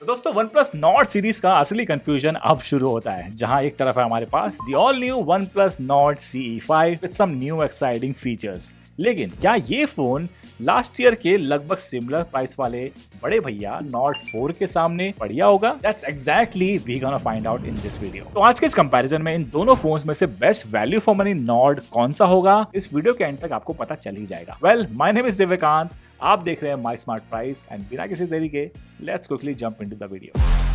तो दोस्तों OnePlus Nord series का असली कंफ्यूजन अब शुरू होता है, जहां एक तरफ है हमारे पास the all new OnePlus Nord CE5 with some new exciting features. लेकिन क्या ये फोन लास्ट ईयर के लगभग सिमिलर प्राइस वाले बड़े भैया Nord 4 के सामने बढ़िया होगा? That's exactly we gonna find out in this video। तो आज के इस कंपैरिजन में इन दोनों फोन्स में से best value for money Nord कौन सा होगा, इस वीडियो के एंड तक आपको पता चल ही जाएगा। Well, my name is Divyakant, आप देख रहे हैं माई स्मार्ट प्राइस एंड बिना किसी देरी के let's quickly jump into the video.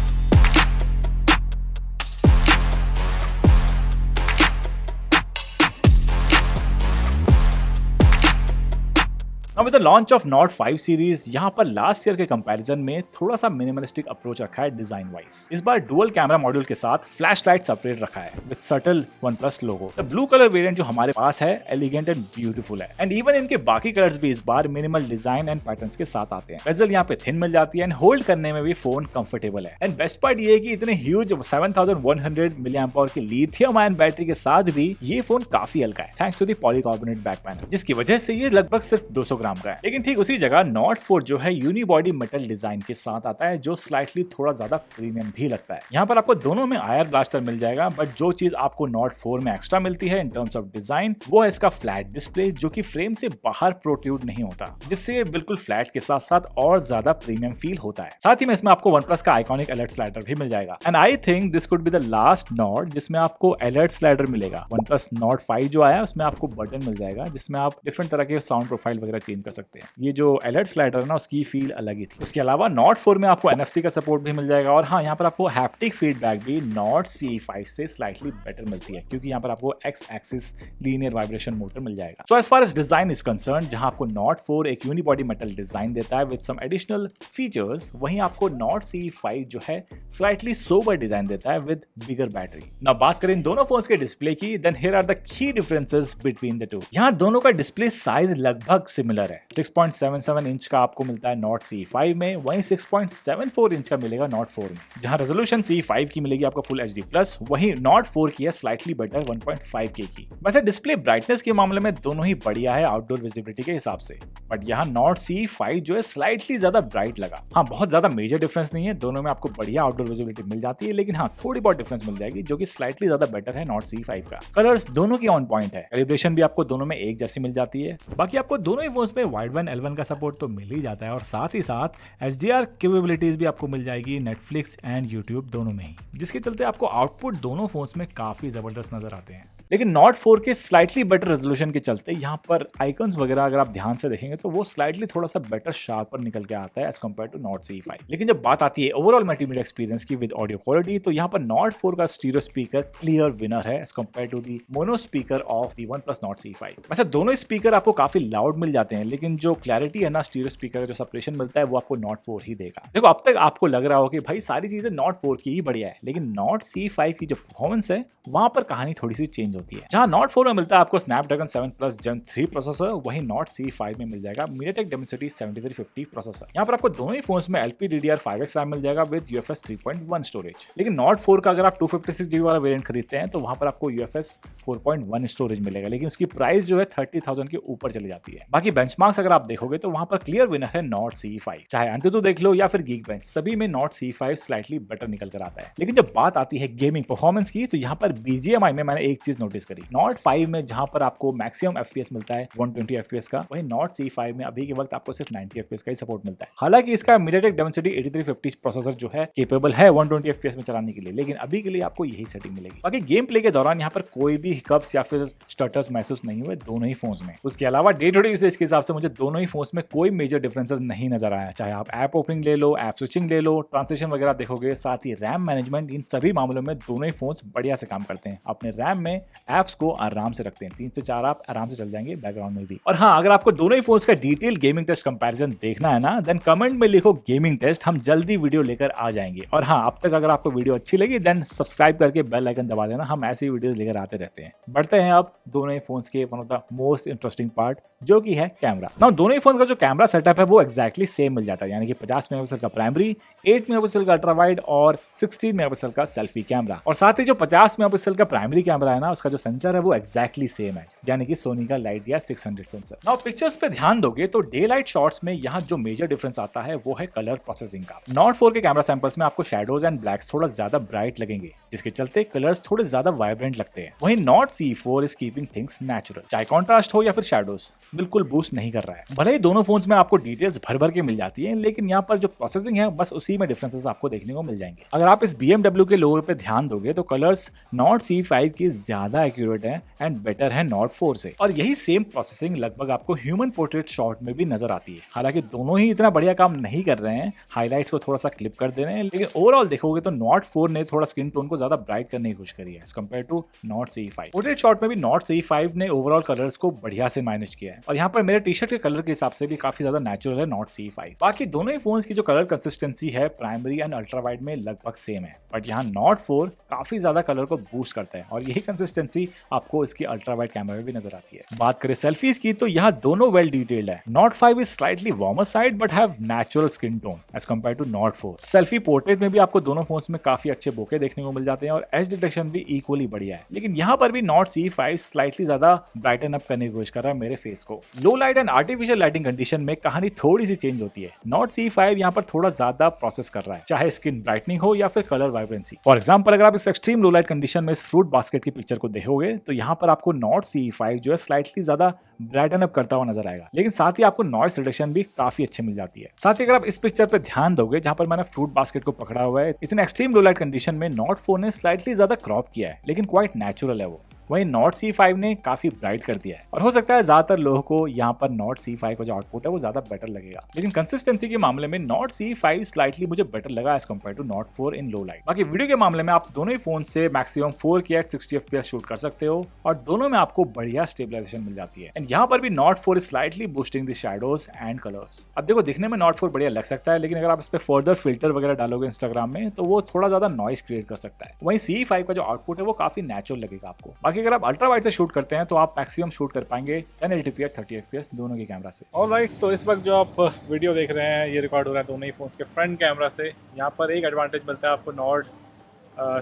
Now with the launch of Nord 5 series, यहाँ पर लास्ट ईयर के कंपैरिजन में थोड़ा सा मिनिमलिस्टिक अप्रोच रखा है डिजाइन वाइज। इस बार डुअल कैमरा मॉड्यूल के साथ फ्लैश लाइट सेपरेट रखा है with subtle OnePlus logo. The blue colour variant जो हमारे पास है एलिगेंट एंड ब्यूटीफुल है, एंड इवन इनके बाकी कलर्स भी इस बार मिनिमल डिजाइन एंड पैटर्न्स के साथ आते हैं। बेजल यहाँ पे थिन मिल जाती है एंड होल्ड करने में भी फोन कंफर्टेबल है। एंड बेस्ट पार्ट ये है कि इतने ह्यूज 7100 mAh की लिथियम आयन बैटरी के साथ भी ये फोन काफी हल्का है, thanks to the polycarbonate back panel, जिसकी वजह से ये लगभग सिर्फ 200 ग्राम का है। लेकिन ठीक उसी जगह Nord 4 जो है यूनिबॉडी मेटल डिजाइन के साथ आता है, जो स्लाइटली थोड़ा ज्यादा प्रीमियम भी लगता है। यहाँ पर आपको दोनों में आयर ब्लास्टर मिल जाएगा, बट जो चीज आपको Nord 4 में एक्स्ट्रा मिलती है इन टर्म्स ऑफ डिजाइन, वो है इसका फ्लैट डिस्प्ले, जो कि फ्रेम से बाहर प्रोट्रूड नहीं होता, जिससे बिल्कुल फ्लैट के साथ साथ और ज्यादा प्रीमियम फील होता है। साथ ही में इसमें आपको OnePlus का आइकॉनिक अलर्ट स्लाइडर भी मिल जाएगा, and I think this could be the last Nord जिसमें आपको अलर्ट स्लाइडर मिलेगा। OnePlus Nord 5 जो आया उसमें आपको बटन मिल जाएगा जिसमें आप डिफरेंट तरह के साउंड प्रोफाइल वगैरह चेंज कर सकते हैं। ये जो अलर्ट स्लाइडर है ना, उसकी फील अलग ही थी। उसके अलावा Nord 4 में आपको NFC का सपोर्ट भी मिल जाएगा, और हाँ, यहाँ पर आपको हैप्टिक फीडबैक भी Nord CE5 से स्लाइटली बेटर मिलती है, क्योंकि यहाँ पर आपको X axis linear vibration motor मिल जाएगा। So as far as design is concern, जहां आपको Nord 4 एक यूनिबॉडी मेटल डिजाइन देता है विद सम एडिशनल फीचर्स, वहीं आपको Nord CE5 जो है स्लाइटली सोबर डिजाइन देता है विद बिगर बैटरी। ना बात करें इन दोनों फोन्स के डिस्प्ले की, then here are the key differences between the two. यहाँ दोनों का डिस्प्ले साइज लगभग सिमिलर है। 6.77 इंच का आपको मिलता है Nord CE5 में, वहीं 6.74 इंच का मिलेगा Nord 4 में। जहां रेजोल्यूशन CE5 की मिलेगी आपको फुल HD+, वहीं Nord 4 की है स्लाइटली बेटर 1.5K की। वैसे डिस्प्ले ब्राइटनेस के मामले में दोनों ही बढ़िया है आउटडोर विजिबिलिटी के हिसाब से, बट यहाँ Nord CE5 जो है स्लाइटली ज्यादा ब्राइट लगा। हाँ, बहुत ज्यादा मेजर डिफरेंस नहीं है, दोनों में आपको बढ़िया आउटडोर विजिबिलिटी मिल जाती है, लेकिन हाँ, थोड़ी बहुत डिफरेंस मिल जाएगी, जो कि स्लाइटली ज्यादा बेटर है Nord CE5 का। कलर्स दोनों की ऑन पॉइंट है, कैलिब्रेशन भी आपको दोनों में एक जैसी मिल जाती है। बाकी आपको दोनों ही फोन्स में वाइड L1 का सपोर्ट तो मिल ही जाता है, और साथ ही साथ HDR कैपेबिलिटीज भी आपको मिल जाएगी Netflix एंड YouTube दोनों में ही, जिसके चलते आपको आउटपुट दोनों फोन्स में काफी जबरदस्त नजर आते हैं। लेकिन Nord 4 के स्लाइटली बेटर रेजोल्यूशन के चलते यहाँ पर आइकन्स वगैरह अगर आप ध्यान से देखेंगे तो वो स्लाइटली थोड़ा सा बेटर शार्पर निकल के आता है as compare to Nord CE5। लेकिन जब बात आती है ओवरऑल मल्टीमीडिया एक्सपीरियंस की विद ऑडियो क्वालिटी, तो यहाँ पर Nord 4 का स्टीरियो स्पीकर क्लियर विनर है as compare to the mono speaker of the OnePlus Nord CE5। वैसे दोनों स्पीकर आपको काफी लाउड मिल जाते हैं, लेकिन जो क्लैरिटी है ना स्टीरियो स्पीकर का, जो सेपरेशन मिलता है, वो आपको Nord 4 ही देगा। देखो, अब तक आपको लग रहा हो कि भाई सारी चीजें Nord 4 की ही बढ़िया है, लेकिन Nord CE5 की जो परफॉर्मेंस है वहां पर कहानी थोड़ी सी चेंज होती है। जहां Nord 4 में मिलता है आपको Snapdragon 7 Plus Gen 3 प्रोसेसर, वहीं Nord CE5 में मिल जाएगा MediaTek Dimensity 7350 प्रोसेसर। यहाँ पर आपको दोनों ही फोन्स में LPDDR5X रैम मिल जाएगा विद UFS 3.1 स्टोरेज। लेकिन Nord 4 का अगर आप 256GB वाला वेरिएंट खरीदते हैं तो वहां पर आपको UFS 4.1 स्टोरेज मिलेगा, लेकिन उसकी प्राइस जो है 30,000 के ऊपर चली जाती है। बाकी बेंचमार्क्स अगर आप देखोगे तो वहां पर क्लियर विनर है Nord CE5, चाहे अंतुतु देख लो या फिर Geekbench, सभी में Nord CE5 स्लाइटली बेटर निकल कर आता है। लेकिन जब बात आती है गेमिंग परफॉर्मेंस की, तो यहाँ पर BGMI में मैंने एक चीज नोटिस करी। Nord 5 में जहां पर आपको मैक्सिमम FPS मिलता है 120 FPS का, वहीं Nord CE5 में अभी के वक्त आपको सिर्फ 90 FPS का ही सपोर्ट मिलता है। हालांकि इसका MediaTek Dimensity 8350 प्रोसेसर जो है केपेबल है 120 FPS में चलाने के लिए, लेकिन अभी के लिए आपको यही सेटिंग मिलेगी। बाकी गेम प्ले के दौरान यहाँ पर कोई भी हिकअप्स या फिर स्टटर्स महसूस नहीं हुए दोनों ही फोन्स में। उसके अलावा डे टू डे यूसेज के हिसाब से मुझे दोनों ही फोन्स में कोई मेजर डिफरेंसेस नहीं नजर आया, चाहे आप ऐप ओपनिंग ले लो, ऐप स्विचिंग ले लो, ट्रांसलेशन वगैरह देखोगे, साथ ही रैम मैनेजमेंट, इन सभी मामलों में दोनों ही फोन्स बढ़िया से काम करते हैं। अपने रैम में एप्स को आराम से रखते हैं, 3 से 4 ऐप आराम से चल जाएंगे बैकग्राउंड में भी। और हाँ, अगर आपको दोनों ही फोन्स का डिटेल गेमिंग टेस्ट कंपैरिजन देखना है ना, देन कमेंट में लिखो गेमिंग टेस्ट, हम जल्दी वीडियो लेकर आ जाएंगे। और हाँ, अब तक अगर आपको वीडियो अच्छी लगी देन सब्सक्राइब करके बेल आइकन दबा देना, हम ऐसी वीडियो लेकर आते रहते हैं। बढ़ते हैं अब दोनों ही फोन्स के one of the most interesting part, जो कि है कैमरा। नाउ दोनों ही फोन का जो कैमरा सेटअप है वो एक्जैक्टली सेम मिल जाता है, यानी कि 50 मेगापिक्सल का प्राइमरी, 8 मेगापिक्सल का अल्ट्रा वाइड और 16 मेगापिक्सल का सेल्फी कैमरा। और साथ ही जो 50 मेगापिक्सल का प्राइमरी कैमरा है ना, उसका जो सेंसर है वो एक्जैक्टली सेम है, यानी कि सोनी का लाइटया 600 सेंसर। नाउ पिक्चर्स पे ध्यान दोगे तो डे लाइट शॉट्स में यहाँ जो मेजर डिफरेंस आता है वो है कलर प्रोसेसिंग का। नॉट 4 के कैमरा सैंपल्स में आपको शैडोज एंड ब्लैक्स थोड़ा ज्यादा ब्राइट लगेंगे, जिसके चलते कलर्स थोड़े ज्यादा वाइब्रेंट लगते हैं। वहीं not C4 is keeping things natural, चाहे कॉन्ट्रास्ट हो या फिर शैडोज, बिल्कुल बूस्ट नहीं कर रहा है। भले ही दोनों फोन्स में आपको डिटेल्स भर भर के मिल जाती है, लेकिन यहाँ पर जो प्रोसेसिंग है बस उसी में डिफरेंसेस आपको देखने को मिल जाएंगे। अगर आप इस BMW के लोगो पे ध्यान दोगे तो कलर्स नॉट C5 की ज्यादा एक्यूरेट है एंड बेटर है नॉट 4 से, और यही सेम प्रोसेसिंग लगभग आपको ह्यूमन पोर्ट्रेट शॉट में भी नजर आती है। हालांकि दोनों ही इतना बढ़िया काम नहीं कर रहे हैं, हाईलाइट्स को थोड़ा सा क्लिप कर दे रहे हैं, लेकिन ओवरऑल देखोगे तो नॉट 4 ने थोड़ा स्किन टोन को ज्यादा ब्राइट करने की कोशिश करी है as compare to Nord C5। Portrait shot में भी नॉट C5 ने ओवरऑल कलर्स को बढ़िया से मैनेज किया है, और यहाँ पर मेरे टी शर्ट के कलर के हिसाब से भी काफी ज्यादा नेचुरल है नॉट C5। बाकी दोनों ही फोन्स की जो कलर कंसिस्टेंसी है प्राइमरी एंड अल्ट्रा वाइड में लगभग सेम है, बट यहाँ नॉट 4 काफी ज्यादा कलर को बूस्ट करता है, और यही कंसिस्टेंसी आपको इसकी अल्ट्रा वाइड कैमरा में भी नजर आती है। बात करें सेल्फीज की तो यहाँ दोनों वेल डिटेल्ड है। Nord 5 is slightly warmer side but have natural skin tone as compare to Nord 4। Selfie portrait में भी आपको दोनों फोन्स में काफी अच्छे बोके देखने को मिल जाते हैं, और एज डिटेक्शन भी इक्वली बढ़िया है। लेकिन यहाँ पर भी नॉट C5 स्लाइटली ज्यादा ब्राइटन अप करने की कोशिश कर रहा है मेरे फेस को। लो light and artificial lighting condition में कहानी थोड़ी सी चेंज होती है। नॉट C5 यहाँ पर थोड़ा ज्यादा प्रोसेस कर रहा है, चाहे स्किन ब्राइटनिंग हो या फिर कलर वाइब्रेंसी। फॉर एग्जाम्पल अगर आप इस एक्सट्रीम लो लाइट कंडीशन में इस फ्रूट बास्केट की पिक्चर को देखोगे तो यहाँ पर आपको नॉट C5 जो है स्लाइटली ज्यादा ब्राइटन अप करता हुआ नजर आएगा, लेकिन साथ ही आपको नॉइस रिडक्शन भी काफी अच्छी मिल जाती है। साथ ही अगर आप इस पिक्चर पे ध्यान दोगे जहां पर मैंने फ्रूट बास्केट को पकड़ा हुआ है, इतने एक्सट्रीम लो लाइट कंडीशन में नॉट 4 ने स्लाइटली ज्यादा क्रॉप किया है, लेकिन क्वाइट नेचुरल है वो। वहीं नॉट C5 ने काफी ब्राइट कर दिया है, और हो सकता है ज्यादातर लोगों को यहाँ पर नॉट C5 का जो आउटपुट है वो ज्यादा बेटर लगेगा, लेकिन कंसिस्टेंसी के मामले में नॉट C5 स्लाइटली मुझे बेटर लगा as compare to Nord 4 in low light. बाकी वीडियो के मामले में आप दोनों ही फोन से maximum 4K at 60 FPS shoot कर सकते हो, और दोनों में आपको बढ़िया स्टेबलाइजेशन मिल जाती है। एंड यहाँ पर भी not 4 slightly boosting the shadows and colours. अब देखो दिखने में नॉट 4 बढ़िया लग सकता है, लेकिन अगर आप इस पे फर्दर फिल्टर वगैरह डालोगे इंस्टाग्राम में तो वो थोड़ा ज्यादा नॉइस क्रिएट कर सकता है। वहीं C5 का जो आउटपुट है वो काफी नेचुरल लगेगा आपको। बाकी अगर आप अल्ट्रा वाइड से शूट करते हैं तो आप मैक्सिमम शूट कर पाएंगे 1080p at 30 FPS दोनों के कैमरा से। ऑलराइट, तो इस वक्त जो आप वीडियो देख रहे हैं ये रिकॉर्ड हो रहा है दोनों ही फोन्स के फ्रंट कैमरा से। यहाँ पर एक एडवांटेज मिलता है आपको नॉट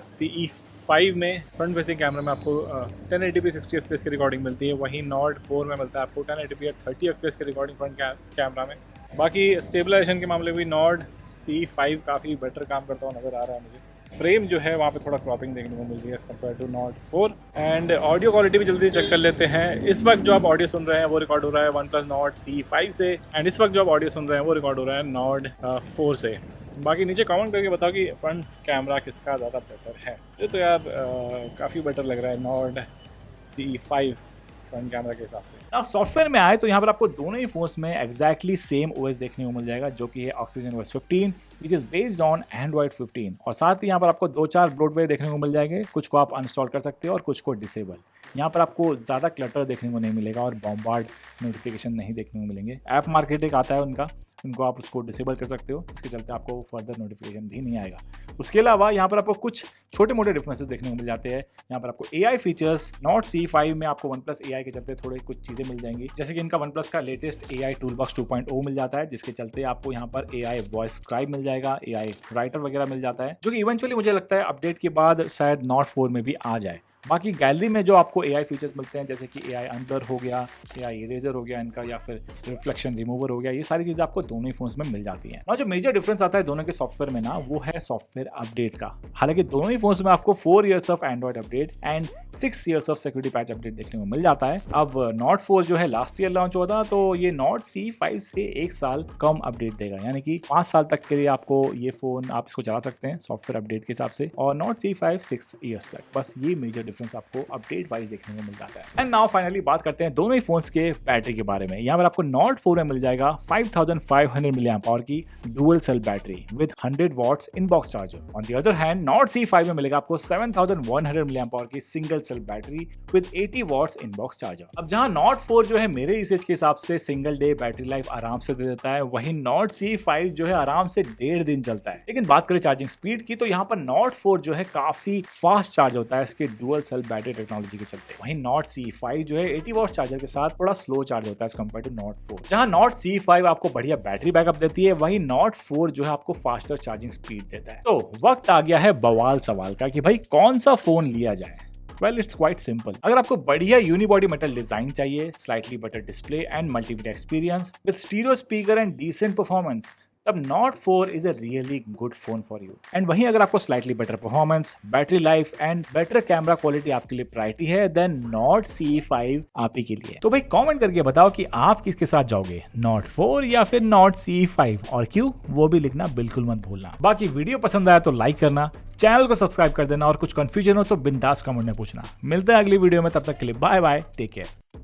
CE5 में फ्रंट फेसिंग कैमरा में आपको 1080p 60 FPS की रिकॉर्डिंग मिलती है, वहीं नॉट 4 में मिलता है आपको 1080p at 30 FPS की रिकॉर्डिंग फ्रंट कैमरा में। बाकी स्टेबलाइजेशन के मामले में भी नॉट CE5 काफ़ी बेटर काम करता हुआ नज़र आ रहा है मुझे। फ्रेम जो है वहाँ पे थोड़ा क्रॉपिंग देखने को मिल रही है as compare to Nord 4। And audio quality भी जल्दी चेक कर लेते हैं। इस वक्त जो आप ऑडियो सुन रहे हैं वो रिकॉर्ड हो रहा है OnePlus Nord CE5 से, एंड इस वक्त जो आप ऑडियो सुन रहे हैं वो रिकॉर्ड हो रहा है Nord 4 से। बाकी नीचे कमेंट करके बताओ कि फ्रंट कैमरा किसका ज़्यादा बेटर है। ये तो यार काफ़ी बेटर लग रहा है Nord CE5 फ्रंट कैमरा के हिसाब से। अब सॉफ्टवेयर में आए तो यहाँ पर आपको दोनों ही फोन्स में एक्जैक्टली सेम OS देखने को मिल जाएगा, जो कि है OxygenOS 15 which is based on Android 15। और साथ ही यहाँ पर आपको 2-4 ब्लोटवेयर देखने को मिल जाएंगे, कुछ को आप अनइंस्टॉल कर सकते हो और कुछ को डिसेबल। यहाँ पर आपको ज़्यादा क्लटर देखने को नहीं मिलेगा और बॉम्बार्ड नोटिफिकेशन नहीं देखने को मिलेंगे। ऐप मार्केट एक आता है उनको आप उसको डिसेबल कर सकते हो, इसके चलते आपको फर्दर नोटिफिकेशन भी नहीं आएगा। उसके अलावा यहाँ पर आपको कुछ छोटे मोटे डिफरेंसेस देखने को मिल जाते हैं। यहाँ पर आपको AI फीचर्स नॉट C5 में आपको OnePlus AI के चलते थोड़े कुछ चीज़ें मिल जाएंगी, जैसे कि इनका OnePlus का लेटेस्ट AI टूलबॉक्स 2.0 मिल जाता है, जिसके चलते आपको यहाँ पर AI वॉइस स्क्राइब मिल जाएगा, AI राइटर वगैरह मिल जाता है, जो कि इवेंचुअली मुझे लगता है अपडेट के बाद शायद नॉट 4 में भी आ जाए। बाकी गैलरी में जो आपको AI फीचर्स मिलते हैं, जैसे कि AI अंदर हो गया, AI इरेजर हो गया इनका, या फिर रिफ्लेक्शन रिमूवर हो गया, ये सारी चीज़ें आपको दोनों ही फोन्स में मिल जाती हैं। और जो मेजर डिफरेंस आता है दोनों के सॉफ्टवेयर में ना, वो है सॉफ्टवेयर अपडेट का। हालांकि दोनों ही फोन्स में आपको 4 years of Android update and 6 years of security patch update देखने को मिल जाता है। अब नॉट 4 जो है लास्ट ईयर लॉन्च हुआ था, तो ये नॉट C5 से 1 साल कम अपडेट देगा, यानी कि 5 साल तक के लिए आपको ये फोन आप इसको चला सकते हैं सॉफ्टवेयर अपडेट के हिसाब से, और नॉट C5 6 years तक। बस ये मेजर डिफरेंस आपको अपडेट वाइज देखने को मिल जाता है। एंड नाउ फाइनली बात करते हैं दोनों ही फोन्स के बैटरी के बारे में। यहाँ पर आपको नॉट 4 में मिल जाएगा 5500 mAh की dual cell battery with 100 watts inbox charger. On the other hand Nord C5 में मिलेगा आपको 7100 mAh की single cell battery with 80 watts inbox charger. अब जहां नॉट 4 जो है मेरे यूसेज के हिसाब से सिंगल डे बैटरी लाइफ आराम से दे देता है, वहीं नॉट C5 जो है आराम से 1.5 दिन चलता है। लेकिन बात करें चार्जिंग स्पीड की, तो यहाँ पर नॉट 4 जो है काफी फास्ट चार्ज होता है इसके डुअल सेल बैटरी टेक्नोलॉजी के चलते। वहीं Nord CE5 जो है 80 वॉट चार्जर के साथ थोड़ा स्लो चार्ज होता है एज कम्पेयर टू Nord 4। जहां Nord CE5 आपको बढ़िया बैटरी बैकअप देती है, वहीं Nord 4 जो है आपको फास्टर चार्जिंग स्पीड देता है। तो वक्त आ गया है बवाल सवाल का कि भाई कौन सा फोन लिया जाए। Well, it's quite simple. अगर आपको बढ़िया यूनिबॉडी मेटल डिजाइन चाहिए, slightly better display and multimedia experience with stereo speaker and decent performance, तब Nord 4 is a really good phone for you. And वहीं अगर आपको slightly better performance, battery life and better camera quality आपके लिए priority है, then Nord CE5 आप ही के लिए। तो भाई कमेंट करके बताओ कि आप किसके साथ जाओगे, Nord 4 या फिर Nord CE5, और क्यों वो भी लिखना बिल्कुल मत भूलना। बाकी वीडियो पसंद आया तो लाइक करना, चैनल को सब्सक्राइब कर देना और कुछ कंफ्यूजन हो तो बिंदास कमेंट में पूछना। मिलते हैं अगली वीडियो में, तब तक के लिए बाय बाय, टेक केयर।